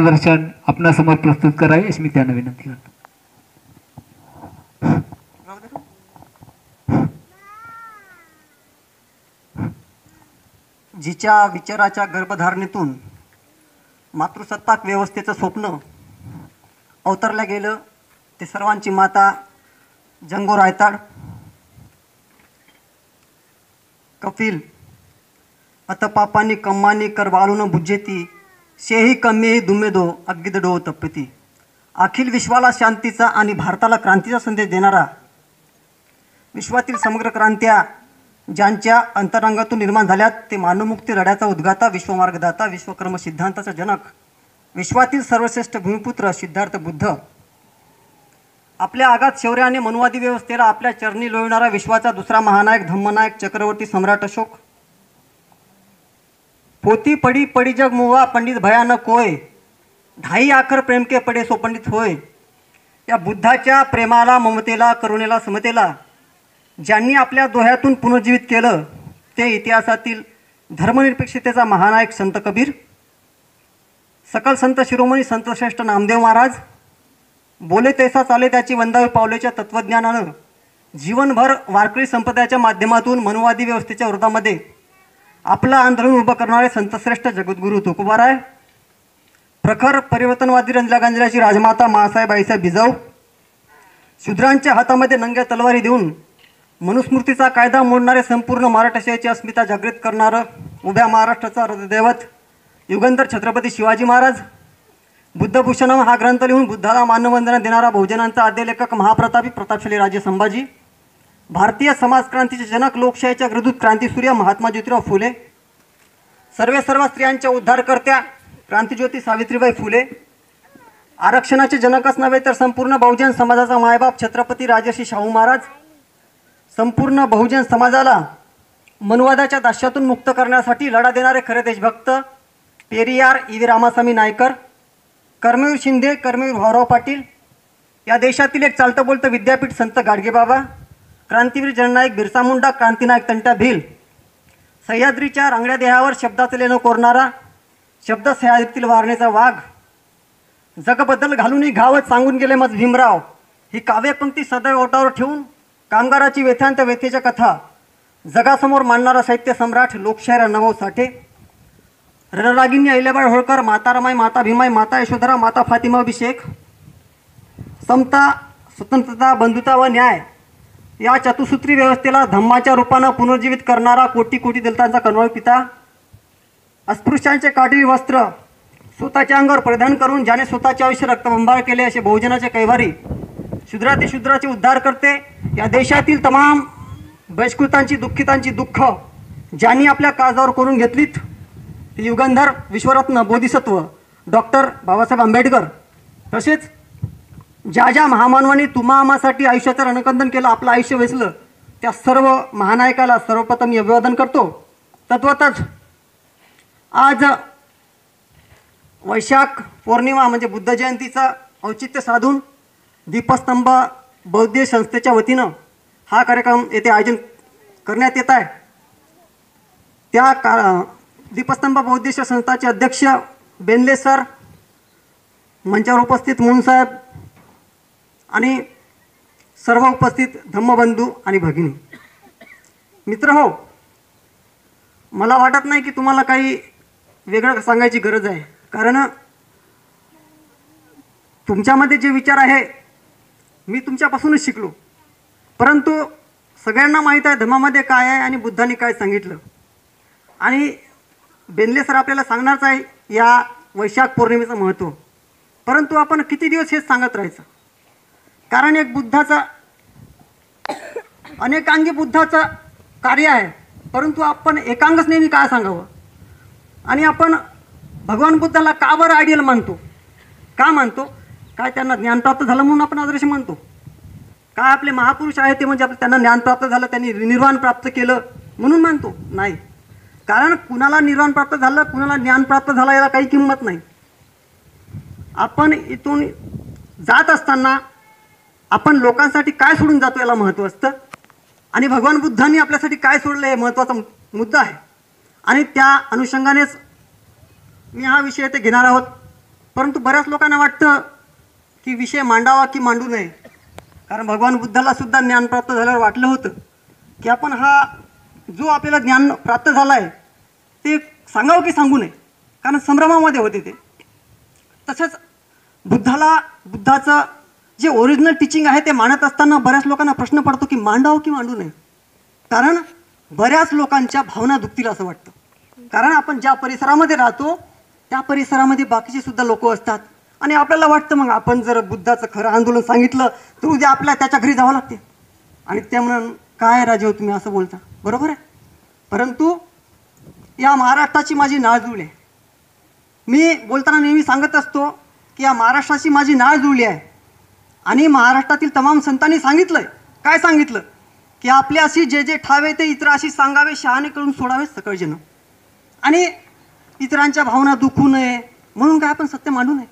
प्रदर्शन आपणासमोर प्रस्तुत करावे अशी मी त्यांना विनंती करतो. जिच्या विचाराच्या गर्भधारणेतून मातृसत्ताक व्यवस्थेचं स्वप्न अवतरलं गेलं ते सर्वांची माता जंगो रायताड. कपिल अत पापानी कम्मानी कर वाळून बुज्जेती शेही कम्मेही दुमेदो अग्गिद डो तप्पती. अखिल विश्वाला शांतीचा आणि भारताला क्रांतीचा संदेश देणारा, विश्वातील समग्र क्रांत्या ज्यांच्या अंतरंगातून निर्माण झाल्यात ते मानवमुक्ती लढ्याचा उद्गाता, विश्वमार्गदाता, विश्वकर्म सिद्धांताचा जनक, विश्वातील सर्वश्रेष्ठ भूमिपुत्र सिद्धार्थ बुद्ध. आपल्या आगात शौर्याने मनुवादी व्यवस्थेला आपल्या चरणी लोळणारा विश्वाचा दुसरा महानायक, धम्मनायक, चक्रवर्ती सम्राट अशोक. पोती पडी पडी जग मुवा पंडित भयानक होय, ढाई आखर प्रेम के पडे सो पंडित होय. या बुद्धाच्या प्रेमाला, ममतेला, करुणेला, समतेला ज्यांनी आपल्या दोह्यातून पुनर्जीवित केलं ते इतिहासातील धर्मनिरपेक्षतेचा महानायक संत कबीर. सकल संत शिरोमणी संतश्रेष्ठ नामदेव महाराज. बोले तैसा चाले त्याची वंदावी पावलेच्या तत्त्वज्ञानानं जीवनभर वारकरी संप्रदायाच्या माध्यमातून मनुवादी व्यवस्थेच्या विरोधामध्ये आपलं आंदोलन उभं करणारे संतश्रेष्ठ जगद्गुरू तुकोबाराय. प्रखर परिवर्तनवादी रंजला गांजल्याची राजमाता मासाहेब आईसाहेब बिजाऊ. शूद्रांच्या हातामध्ये नंग्या तलवारी देऊन मनुस्मृतीचा कायदा मोडणारे, संपूर्ण मराठशाहीची अस्मिता जागृत करणारं उभ्या महाराष्ट्राचा हृदयदैवत युगंधर छत्रपती शिवाजी महाराज. बुद्धभूषणम हा ग्रंथ लिहून बुद्धाला मानवंदना देणारा बहुजनांचा आद्य लेखक महाप्रतापी प्रतापशाली राजे संभाजी. भारतीय समाजक्रांतीचे जनक, लोकशाहीच्या अग्रदूत क्रांतीसूर्य महात्मा ज्योतिराव फुले. सर्व स्त्रियांच्या उद्धारकर्त्या क्रांतिज्योती सावित्रीबाई फुले. आरक्षणाचे जनकच नव्हे तर संपूर्ण बहुजन समाजाचा मायबाप छत्रपती राजर्षी शाहू महाराज. संपूर्ण बहुजन समाजाला मनुवादाच्या दास्यातून मुक्त करण्यासाठी लढा देणारे खरे देशभक्त पेरियार ई.व्ही. रामास्वामी नायकर. कर्मवीर शिंदे, कर्मवीर भाऊराव पाटील. या देशातील एक चालतं बोलतं विद्यापीठ संत गाडगेबाबा. क्रांतीवीर जननायक बिरसा मुंडा, क्रांतीनायक तंटा भील. सह्याद्रीच्या रांगड्या देहावर शब्दाचं लेणं कोरणारा, शब्द सह्याद्रीतील वारणेचा वाघ. जगबद्दल घालूनही घावत सांगून गेले मज भीमराव. ही काव्यपंक्ती सदैव ओटावर ठेवून कामगाराची व्यथांत व्यथेच्या कथा जगासमोर मांडणारा साहित्य सम्राट लोकशाहीर अण्णाभाऊ साठे. रणरागिनी अहिल्याबाई होळकर, माता रमाई, माता भीमाई, माता यशोधरा, माता फातिमा अभिषेक. समता, स्वतंत्रता, बंधुता व न्याय या चतुसूत्री व्यवस्थेला धम्माच्या रूपानं पुनर्जीवित करणारा कोटी कोटी दलितांचा कणवळ पिता. अस्पृश्यांचे काठी वस्त्र स्वतःच्या अंगावर परिधान करून ज्याने स्वतःचे आयुष्य रक्तबंबाळ केले असे बहुजनाचे कैवारी, शूद्रातिशूद्राचे उद्धार करते. या देशातील तमाम बहिष्कृतांची, दुःखितांची दुःख ज्यांनी आपल्या काळजावर करून घेतलीत युगंधर, विश्वरत्न, बोधिसत्व डॉक्टर बाबासाहेब आंबेडकर. तसेच ज्या ज्या महामानवांनी तुम्हा आम्हासाठी आयुष्याचं रणकंदन केलं, आपलं आयुष्य वेचलं, त्या सर्व महानायकाला सर्वप्रथम अभिवादन करतो. तद्वतच आज वैशाख पौर्णिमा म्हणजे बुद्ध जयंतीचा औचित्य साधून दीपस्तंभ बौद्ध संस्थेच्या वतीनं हा कार्यक्रम येथे आयोजन करण्यात येत आहे. त्या दीपस्तंभ बौद्ध संस्थाचे अध्यक्ष बेनले सर, मंचावर उपस्थित मुन साहेब आणि सर्व उपस्थित धम्मबंधू आणि भगिनी. मित्र हो, मला वाटत नाही की तुम्हाला काही वेगळं सांगायची गरज आहे, कारण तुमच्यामध्ये जे विचार आहे मी तुमच्यापासूनच शिकलो. परंतु सगळ्यांना माहीत आहे धर्मामध्ये काय आहे आणि बुद्धांनी काय सांगितलं. आणि बेनले सर आपल्याला सांगणारच आहे या वैशाख पौर्णिमेचं महत्त्व. परंतु आपण किती दिवस हेच सांगत राहायचं, कारण एक बुद्धाचा अनेकांगी बुद्धाचं कार्य आहे. परंतु आपण एकांगच नेहमी काय सांगावं. आणि आपण भगवान बुद्धाला का बरं आयडियल मानतो, का मानतो, काय त्यांना ज्ञान प्राप्त झालं म्हणून आपण आदर्श मानतो, काय आपले महापुरुष आहे ते म्हणजे त्यांना ज्ञान प्राप्त झालं, त्यांनी निर्वाण प्राप्त केलं म्हणून मानतो? नाही. कारण कुणाला निर्वाण प्राप्त झालं, कुणाला ज्ञान प्राप्त झालं याला काही किंमत नाही. आपण इथून जात असताना आपण लोकांसाठी काय सोडून जातो याला महत्त्व असतं. आणि भगवान बुद्धांनी आपल्यासाठी काय सोडलं हे महत्त्वाचा मुद्दा आहे. आणि त्या अनुषंगानेच मी हा विषय ते घेणार आहोत. परंतु बऱ्याच लोकांना वाटतं की विषय मांडावा की मांडू नये. कारण भगवान बुद्धाला सुद्धा ज्ञान प्राप्त झाल्यावर वाटलं होतं की आपण हा जो आपल्याला ज्ञान प्राप्त झाला आहे ते सांगावं की सांगू नये, कारण संभ्रमामध्ये होते ते. तसंच बुद्धाचं जे ओरिजिनल टीचिंग आहे ते मांडत असताना बऱ्याच लोकांना प्रश्न पडतो की मांडावं की मांडू नये. कारण बऱ्याच लोकांच्या भावना दुखतील असं वाटतं. कारण आपण ज्या परिसरामध्ये राहतो त्या परिसरामध्ये बाकीचे सुद्धा लोक असतात आणि आपल्याला वाटतं मग आपण जर बुद्धाचं खरं आंदोलन सांगितलं तर उद्या आपल्याला त्याच्या घरी जावं लागते आणि ते म्हणून काय राजे हो तुम्ही असं बोलता, बरोबर आहे. परंतु या महाराष्ट्राची माझी नाळ जुळली आहे. मी बोलताना नेहमी सांगत असतो की या महाराष्ट्राची माझी नाळ जुळली आहे आणि महाराष्ट्रातील तमाम संतांनी सांगितलंय, काय सांगितलं की आपल्याशी जे जे ठावे ते इतराशी सांगावे, शहाणे करून सोडावे सकळ जन. आणि इतरांच्या भावना दुखू नये म्हणून काय आपण सत्य मांडू नये.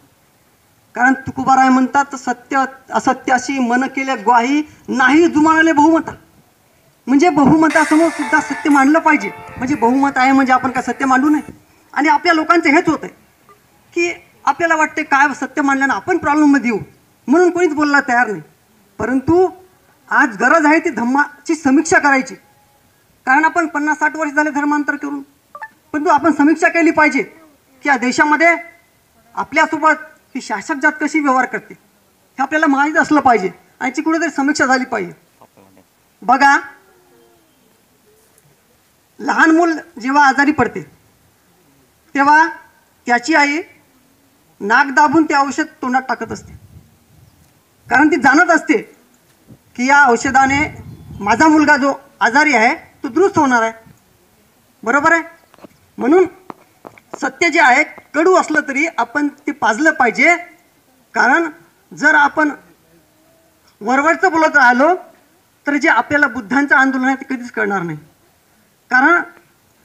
कारण तुकोबाराय म्हणतात सत्य असत्याशी मन केले ग्वाही नाही जुमानले बहुमता. म्हणजे बहुमतासमोर सुद्धा सत्य मांडलं पाहिजे. म्हणजे बहुमत आहे म्हणजे आपण काय सत्य मांडू नये. आणि आपल्या लोकांचं हेच होतं की आपल्याला वाटते काय सत्य मांडल्यानं आपण प्रॉब्लेममध्ये येऊ म्हणून कोणीच बोलला तयार नाही. परंतु आज गरज आहे ती धर्माची समीक्षा करायची. कारण आपण 50-60 वर्ष झाले धर्मांतर करून, परंतु आपण समीक्षा केली पाहिजे की या देशामध्ये आपल्यासोबत ही शासक जात कशी व्यवहार करते हे आपल्याला माहीत असलं पाहिजे आणि याची कुठेतरी समीक्षा झाली पाहिजे. बघा, लहान मूल जेव्हा आजारी पडते तेव्हा त्याची आई नाक दाबून ते औषध तोंडात टाकत असते. कारण ती जाणत असते की या औषधाने माझा मुलगा जो आजारी आहे तो दुरुस्त होणार आहे, बरोबर आहे. म्हणून सत्य जे आहे कडू असलं तरी आपण ते पाजलं पाहिजे. कारण जर आपण वरवरचं बोलत राहिलो तर जे आपल्याला बुद्धांचं आंदोलन आहे ते कधीच कळणार नाही. कारण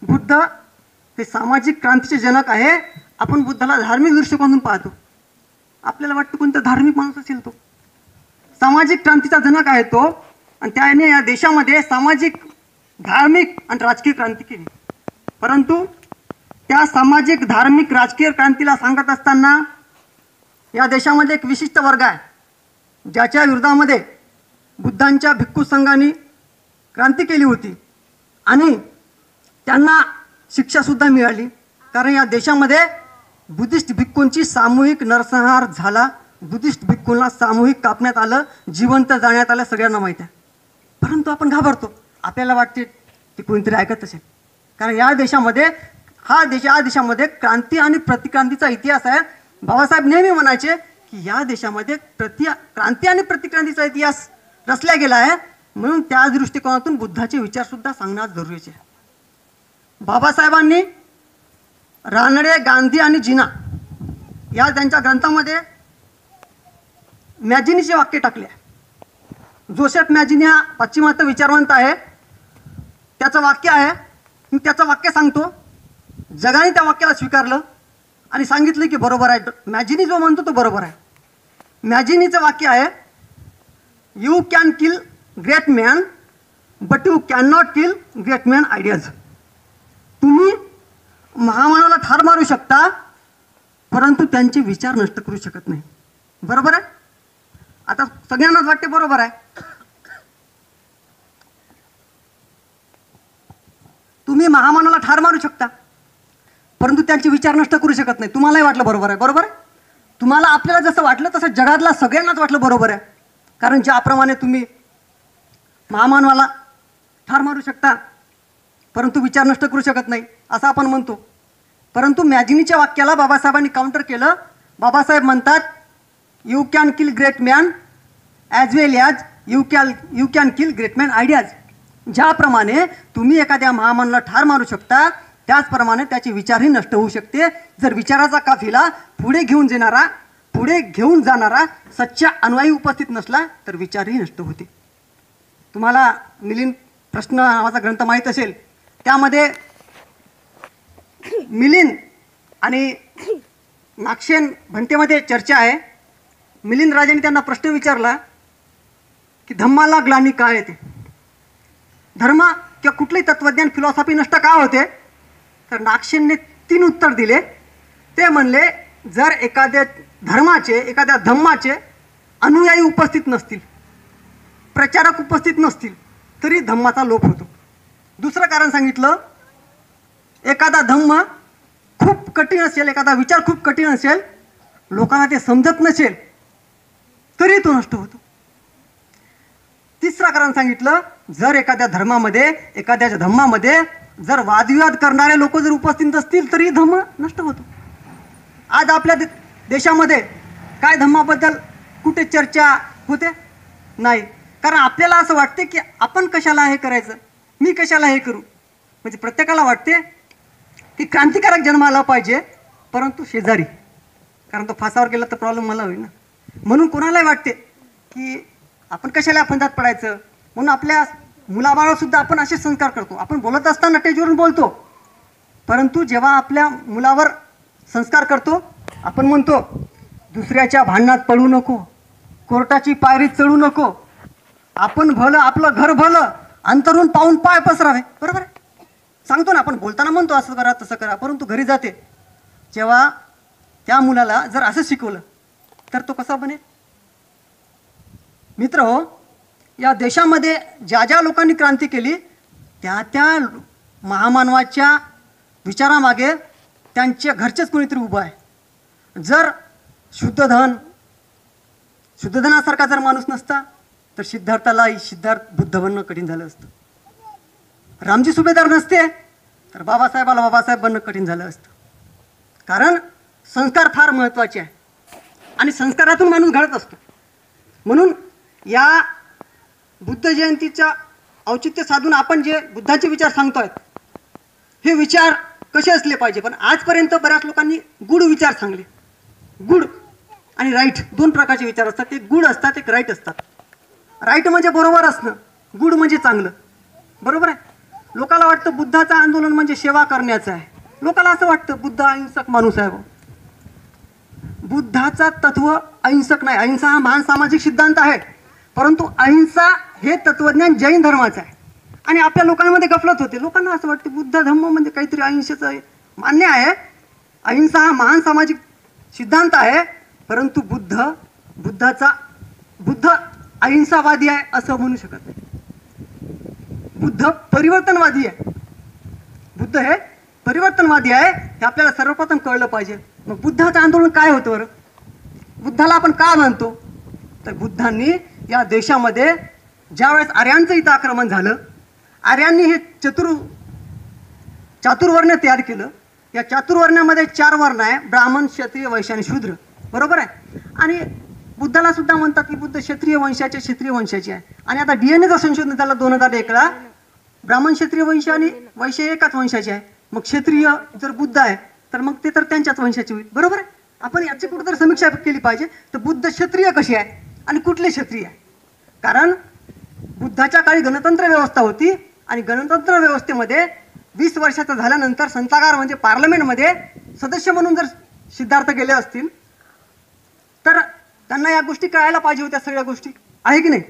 बुद्ध हे सामाजिक क्रांतीचे जनक आहे. आपण बुद्धाला धार्मिक दृष्टिकोनातून पाहतो. आपल्याला वाटतं कोणता धार्मिक माणूस असेल तो सामाजिक क्रांतीचा जनक आहे तो, आणि त्याने या देशामध्ये सामाजिक, धार्मिक आणि राजकीय क्रांती केली. परंतु त्या सामाजिक, धार्मिक, राजकीय क्रांतीला सांगत असताना या देशामध्ये एक विशिष्ट वर्ग आहे ज्याच्या विरोधामध्ये बुद्धांच्या भिक्खू संघाने क्रांती केली होती आणि त्यांना शिक्षासुद्धा मिळाली. कारण या देशामध्ये बुद्धिस्ट भिक्खूंची सामूहिक नरसंहार झाला. बुद्धिस्ट भिक्खूंना सामूहिक कापण्यात आलं, जिवंत जाळण्यात आलं, सगळ्यांना माहीत आहे. परंतु आपण घाबरतो, आपल्याला वाटते की कोणीतरी ऐकत असेल. कारण या देशामध्ये या देशामध्ये क्रांती आणि प्रतिक्रांतीचा इतिहास आहे. बाबासाहेब नेहमी म्हणायचे की या देशामध्ये क्रांती आणि प्रतिक्रांतीचा इतिहास रचला गेला आहे. म्हणून त्या दृष्टिकोनातून बुद्धाचे विचारसुद्धा सांगणं जरुरीचे आहे. बाबासाहेबांनी रानडे, गांधी आणि जिना या त्यांच्या ग्रंथामध्ये मॅजिनीचे वाक्य टाकले. जोसेफ मॅजिनी हा पाश्चिमात्य विचारवंत आहे. त्याचं वाक्य आहे, मी त्याचं वाक्य सांगतो. जगाने त्या वाक्याला स्वीकारलं आणि सांगितलं की बरोबर आहे. मॅजिनी जो म्हणतो तो बरोबर आहे. मॅजिनीचं वाक्य आहे, you can kill great man but you can not kill great man ideas. तुम्ही महामानवाला ठार मारू शकता परंतु त्यांचे विचार नष्ट करू शकत नाही, बरोबर आहे. आता सगळ्यांनाच वाटते बरोबर आहे. तुम्ही महामानवाला ठार मारू शकता परंतु त्यांचे विचार नष्ट करू शकत नाही. तुम्हालाही वाटलं बरोबर आहे, बरोबर आहे. तुम्हाला आपल्याला जसं वाटलं तसं जगातला सगळ्यांनाच वाटलं बरोबर आहे. कारण ज्याप्रमाणे तुम्ही महामानवाला ठार मारू शकता परंतु विचार नष्ट करू शकत नाही असं आपण म्हणतो. परंतु मॅजिनीच्या वाक्याला बाबासाहेबांनी काउंटर केलं. बाबासाहेब म्हणतात, you can kill great man as well as you can kill great man ideas. ज्याप्रमाणे तुम्ही एखाद्या महामानवाला ठार मारू शकता त्याचप्रमाणे त्याचे विचारही नष्ट होऊ शकते. जर विचाराचा काफिला पुढे घेऊन जाणारा सच्चा अन्वयी उपस्थित नसला तर विचारही नष्ट होते. तुम्हाला मिलिंद प्रश्न नावाचा ग्रंथ माहीत असेल. त्यामध्ये मिलिंद आणि नागसेन भंतेमध्ये चर्चा आहे. मिलिंद राजांनी त्यांना प्रश्न विचारला की धम्माला ग्लानी का येते, धर्म किंवा कुठलेही तत्वज्ञान, फिलॉसॉफी नष्ट का होते. तर नागसेनने 3 उत्तर दिले. ते म्हणले जर एखाद्या धर्माचे एखाद्या धम्माचे अनुयायी उपस्थित नसतील, प्रचारक उपस्थित नसतील, तरी धम्माचा लोप होतो. दुसरं कारण सांगितलं, एखादा धम्म खूप कठीण असेल, एखादा विचार खूप कठीण असेल, लोकांना ते समजत नसेल, तरी तो नष्ट होतो. तिसरं कारण सांगितलं, जर एखाद्या धर्मामध्ये एखाद्या धम्मामध्ये जर वादविवाद करणारे लोक जर उपस्थित असतील, तरी धम्म नष्ट होतो. आज आपल्या देशामध्ये काय धम्माबद्दल कुठे चर्चा होते? नाही. कारण आपल्याला असं वाटते की आपण कशाला हे करायचं, मी कशाला हे करू. म्हणजे प्रत्येकाला वाटते की क्रांतिकारक जन्माला पाहिजे, परंतु शेजारी, कारण तो फासावर गेला तर प्रॉब्लेम मला होईल ना. म्हणून कोणालाही वाटते की आपण कशाला फंदात पडायचं. म्हणून आपल्या मुलाबाळासुद्धा आपण असे संस्कार करतो. आपण बोलत असताना टेजवरून बोलतो, परंतु जेव्हा आपल्या मुलावर संस्कार करतो, आपण म्हणतो दुसऱ्याच्या भांडणात पडू नको, कोर्टाची पायरी चढू नको, आपण भलं आपलं घर भलं, अंतरून पाहून पाय पसरावे. बरोबर आहे, सांगतो ना आपण, बोलताना म्हणतो असं करा तसं करा, परंतु घरी जाते जेव्हा त्या मुलाला जर असं शिकवलं तर तो कसा बनेल. मित्र हो, या देशामध्ये ज्या ज्या लोकांनी क्रांती केली, त्या त्या महामानवाच्या विचारामागे त्यांच्या घरचेच कोणीतरी उभं आहे. जर शुद्धधनासारखा जर माणूस नसता, तर सिद्धार्थ बुद्ध बनणं कठीण झालं असतं. रामजी सुभेदार नसते, तर बाबासाहेबाला बाबासाहेब बनणं कठीण झालं असतं. कारण संस्कार फार महत्त्वाचे आहे आणि संस्कारातून माणूस घडत असतो. म्हणून या बुद्ध जयंतीच्या औचित्य साधून आपण जे बुद्धाचे विचार सांगतोय, हे विचार कसे असले पाहिजे. पण आजपर्यंत बऱ्याच लोकांनी गुड विचार सांगले. गुड आणि राईट दोन प्रकारचे विचार असतात. एक गुड असतात, एक राईट असतात. राईट म्हणजे बरोबर असणं, गुड म्हणजे चांगलं. बरोबर आहे. लोकांना वाटतं बुद्धाचं आंदोलन म्हणजे सेवा करण्याचं आहे. लोकांना असं वाटतं बुद्ध अहिंसक माणूस आहे. बुद्धाचा तत्व अहिंसक नाही. अहिंसा हा महान सामाजिक सिद्धांत आहे, परंतु अहिंसा हे तत्वज्ञान जैन धर्माचं आहे. आणि आपल्या लोकांमध्ये गफलत होते. लोकांना असं वाटतं बुद्ध धर्म म्हणजे काहीतरी अहिंसेचं मान्य आहे. अहिंसा हा महान सामाजिक सिद्धांत आहे, परंतु बुद्ध अहिंसावादी आहे असं म्हणू शकत नाही. बुद्ध परिवर्तनवादी आहे. बुद्ध हे परिवर्तनवादी आहे, हे आपल्याला सर्वप्रथम कळलं पाहिजे. मग बुद्धाचं आंदोलन काय होतं बरं? बुद्धाला आपण का मानतो? तर बुद्धांनी या देशामध्ये ज्यावेळेस आर्यांचं इथं आक्रमण झालं, आर्यांनी हे चातुर्वर्ण तयार केलं. या चातुर्वर्ण्यामध्ये 4 वर्ण आहे, ब्राह्मण, क्षत्रिय, वैश्य आणि शूद्र. बरोबर आहे. आणि बुद्धाला सुद्धा म्हणतात की बुद्ध क्षत्रिय वंशाचे आहे. आणि आता DNA संशोधन झालं 2001ला, ब्राह्मण, क्षत्रिय वंश आणि वैश्य एकाच वंशाचे आहे. मग क्षत्रिय जर बुद्ध आहे तर मग ते तर त्यांच्याच वंशाचे होईल. बरोबर आहे. आपण याची कुठेतरी समीक्षा केली पाहिजे. तर बुद्ध क्षत्रिय कशी आहे आणि कुठले क्षत्रिय आहे? कारण बुद्धाच्या काळी गणतंत्र व्यवस्था होती आणि गणतंत्र व्यवस्थेमध्ये 20 वर्षाचं झाल्यानंतर संतागार म्हणजे पार्लमेंटमध्ये सदस्य म्हणून जर सिद्धार्थ गेले असतील, तर त्यांना या गोष्टी कळायला पाहिजे होत्या. सगळ्या गोष्टी आहे की नाही?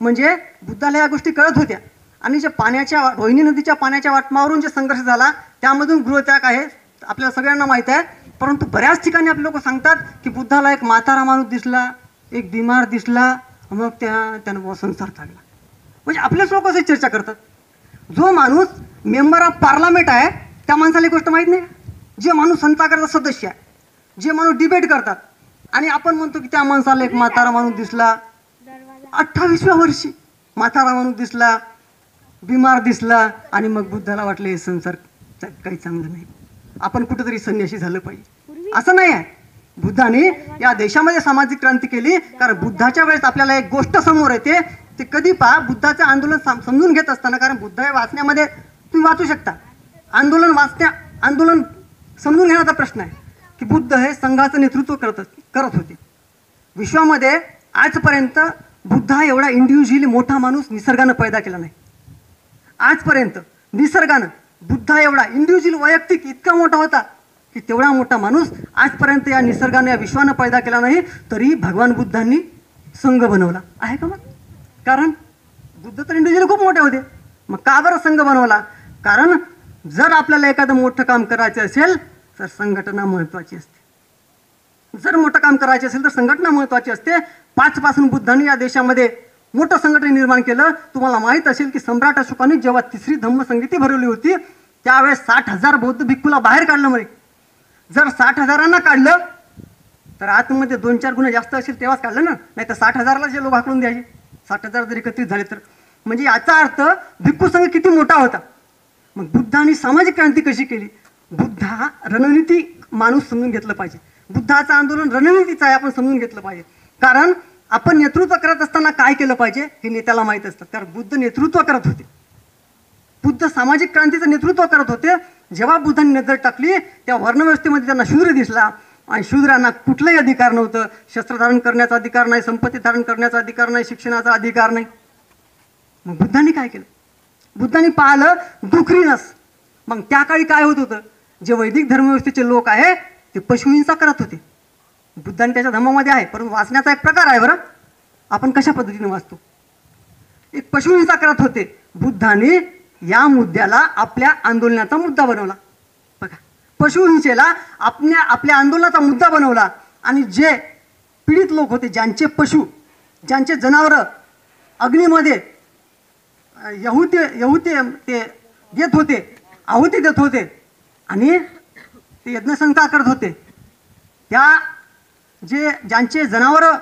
म्हणजे बुद्धाला या गोष्टी कळत होत्या. आणि जे रोहिणी नदीच्या पाण्याच्या वाटमावरून जे संघर्ष झाला, त्यामधून गृहत्याग आहे, आपल्याला सगळ्यांना माहीत आहे. परंतु बऱ्याच ठिकाणी आपले लोक सांगतात की बुद्धाला एक म्हातारा माणूस दिसला, एक बिमार दिसला, मग त्यानं संसार काढला. म्हणजे आपलेच लोक अशी चर्चा करतात. जो माणूस मेंबर ऑफ पार्लमेंट आहे, त्या माणसाला ही गोष्ट माहीत नाही. जे माणूस संतागारचा सदस्य आहे, जे माणूस डिबेट करतात, आणि आपण म्हणतो की त्या माणसाला एक म्हातारा माणूस दिसला, 28व्या वर्षी म्हातारा माणूस दिसला, बिमार दिसला, आणि मग बुद्धाला वाटलं हे संसार काही चांगलं नाही, आपण कुठेतरी संन्यासी झालं पाहिजे. असं नाही आहे. बुद्धाने या देशामध्ये सामाजिक क्रांती केली. कारण बुद्धाच्या वेळेस आपल्याला एक गोष्ट समोर येते, ते कधी पहा, बुद्धाचं आंदोलन समजून घेत असताना, कारण बुद्ध हे वाचण्यामध्ये तुम्ही वाचू शकता. आंदोलन समजून घेण्याचा प्रश्न आहे की बुद्ध हे संघाचं नेतृत्व करत होते. विश्वामध्ये आजपर्यंत बुद्ध हा एवढा इंडिव्हिज्युअली मोठा माणूस निसर्गानं पैदा केला नाही. आजपर्यंत निसर्गानं बुद्ध एवढा इंडिव्हिज्युअल वैयक्तिक इतका मोठा होता की तेवढा मोठा माणूस आजपर्यंत या निसर्गाने, या विश्वानं पैदा केला नाही. तरी भगवान बुद्धांनी संघ बनवला आहे का? मग कारण बुद्ध तर इंडिव्हिज्युअली खूप मोठे होते. मग का बरं संघ बनवला? कारण जर आपल्याला एखादं मोठं काम करायचं असेल तर संघटना महत्त्वाची असते. जर मोठं काम करायचे असेल तर संघटना महत्त्वाची असते. 5 पासून बुद्धांनी या देशामध्ये मोठं संघटन निर्माण केलं. तुम्हाला माहीत असेल की सम्राट अशोकाने जेव्हा तिसरी धम्मसंगीती भरवली होती त्यावेळेस 60,000 बौद्ध भिक्खूला बाहेर काढलं म्हणे. जर 60,000 काढलं तर आतमध्ये 2-4 गुन्हे जास्त असेल तेव्हाच काढलं ना, नाही तर 60,000ला जे लोक हाकलून द्यायचे. 60,000 जर एकत्रित झाले तर म्हणजे याचा अर्थ भिक्खू संघ किती मोठा होता. मग बुद्धांनी सामाजिक क्रांती कशी केली? बुद्ध हा रणनीती माणूस समजून घेतलं पाहिजे. बुद्धाचं आंदोलन रणनीतीचं आहे, आपण समजून घेतलं पाहिजे. कारण आपण नेतृत्व करत असताना काय केलं पाहिजे हे नेत्याला माहीत असतं. तर बुद्ध नेतृत्व करत होते, बुद्ध सामाजिक क्रांतीचं नेतृत्व करत होते. जेव्हा बुद्धांनी नजर टाकली त्या वर्णव्यवस्थेमध्ये त्यांना शूद्र दिसला आणि शूद्रांना कुठलाही अधिकार नव्हतं. शस्त्र धारण करण्याचा अधिकार नाही, संपत्ती धारण करण्याचा अधिकार नाही, शिक्षणाचा अधिकार नाही. मग बुद्धांनी काय केलं? बुद्धांनी पाहिलं डुकरी नस. मग त्या काळी काय होत होतं? जे वैदिक धर्मव्यवस्थेचे लोक आहे ते पशुहिंसा करत होते. बुद्धांनी त्याच्या धर्मामध्ये आहे, परंतु वाचण्याचा एक प्रकार आहे. बरं, आपण कशा पद्धतीने वाचतो? एक पशुहिंसा करत होते. बुद्धांनी या मुद्द्याला आपल्या आंदोलनाचा मुद्दा बनवला. बघा, पशुहिंसेला आपल्या आंदोलनाचा मुद्दा बनवला. आणि जे पीडित लोक होते, ज्यांचे पशु, ज्यांचे जनावरं अग्नीमध्ये यहुते ते देत होते, आहुती देत होते आणि ते यज्ञसंस्कार करत होते, ज्यांचे जनावरं